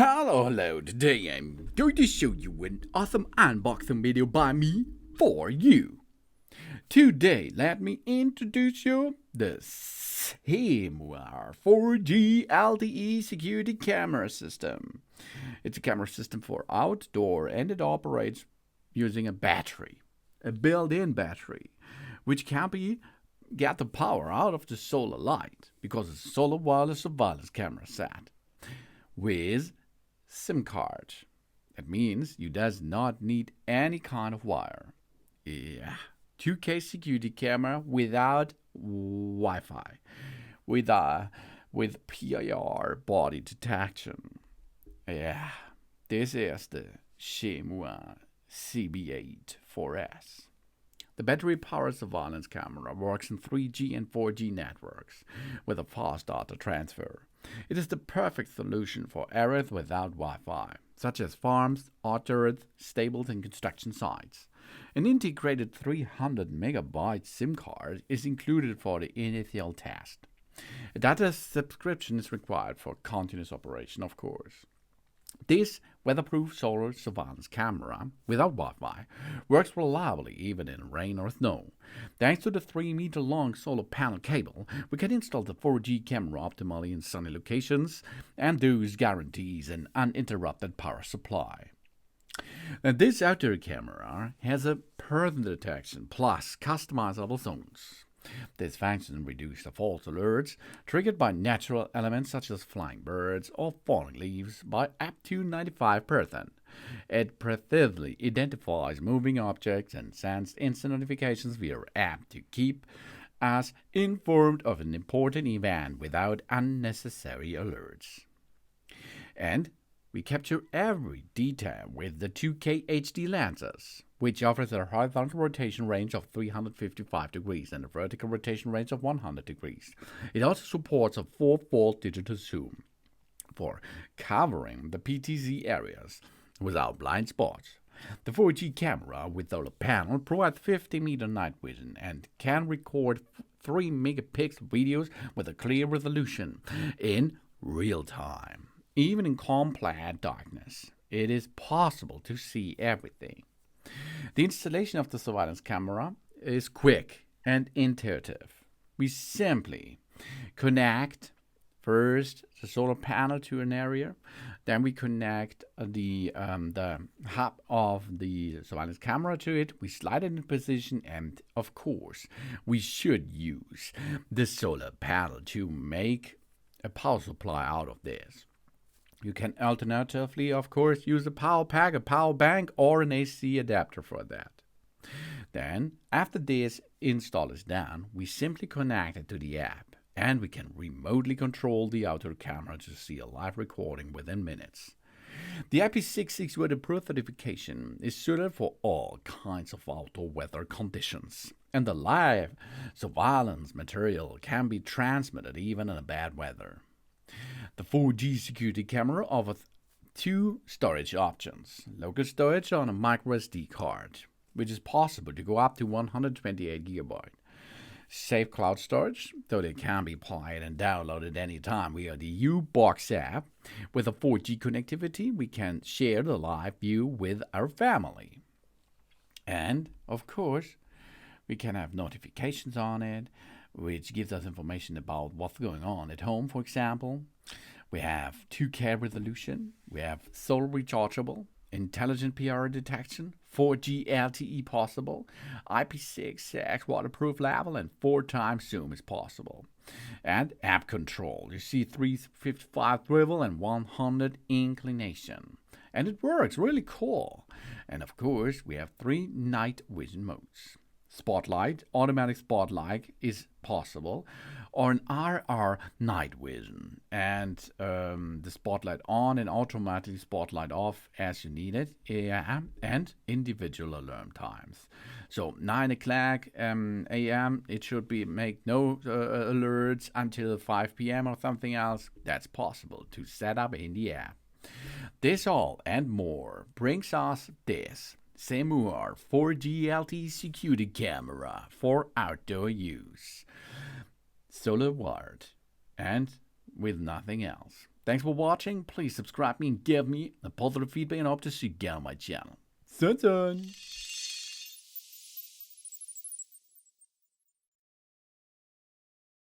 Hello, today I'm going to show you an awesome unboxing video by me for you. Today, let me introduce you the SEHMUA 4G LTE security camera system. It's a camera system for outdoor and it operates using a battery, a built-in battery, which can get the power out of the solar light because it's a solar wireless surveillance camera set with SIM card. That means you does not need any kind of wire. Yeah, 2K security camera without Wi-Fi, with PIR body detection. Yeah, this is the SEHMUA CB8 4S. The battery-powered surveillance camera works in 3G and 4G networks with a fast data transfer. It is the perfect solution for areas without Wi-Fi, such as farms, orchards, stables, and construction sites. An integrated 300 megabyte SIM card is included for the initial test. A data subscription is required for continuous operation, of course. This weatherproof solar surveillance camera, without Wi-Fi, works reliably even in rain or snow. Thanks to the 3-meter-long solar panel cable, we can install the 4G camera optimally in sunny locations, and thus guarantees an uninterrupted power supply. Now, this outdoor camera has a person detection plus customizable zones. This function reduces the false alerts triggered by natural elements such as flying birds or falling leaves by up to 95%. It precisely identifies moving objects and sends instant notifications via app to keep us informed of an important event without unnecessary alerts. And we capture every detail with the 2K HD lenses, which offers a horizontal rotation range of 355 degrees and a vertical rotation range of 100 degrees. It also supports a 4-fold digital zoom for covering the PTZ areas without blind spots. The 4G camera with solar panel provides 50-meter night vision and can record 3-megapixel videos with a clear resolution in real time. Even in complete darkness, it is possible to see everything. The installation of the surveillance camera is quick and intuitive. We simply connect first the solar panel to an area, then we connect the hub of the surveillance camera to it, we slide it in position, and of course, we should use the solar panel to make a power supply out of this. You can alternatively, of course, use a power pack, a power bank, or an AC adapter for that. Then, after this install is done, we simply connect it to the app, and we can remotely control the outdoor camera to see a live recording within minutes. The IP66 weatherproof certification is suited for all kinds of outdoor weather conditions, and the live surveillance material can be transmitted even in bad weather. The 4G security camera offers 2 storage options: local storage on a microSD card, which is possible to go up to 128 GB. Safe cloud storage, so they can be played and downloaded anytime via the U-Box app. With a 4G connectivity, we can share the live view with our family. And, of course, we can have notifications on it, which gives us information about what's going on at home, for example. We have 2K resolution, we have solar rechargeable, intelligent PR detection, 4G LTE possible, IP66 waterproof level, and 4 times zoom is possible. And app control. You see 355 swivel and 100 inclination. And it works really cool. And of course, we have 3 night vision modes. Spotlight, automatic spotlight is possible, or an RR night vision, and the spotlight on and automatic spotlight off as you need it, and individual alarm times. So 9 o'clock a.m. it should be make no alerts until 5 p.m. or something else. That's possible to set up in the app. This all and more brings us this SEHMUA 4G LTE security camera for outdoor use. Solar wired and with nothing else. Thanks for watching. Please subscribe me and give me a positive feedback, and I hope to see you again on my channel. Sun.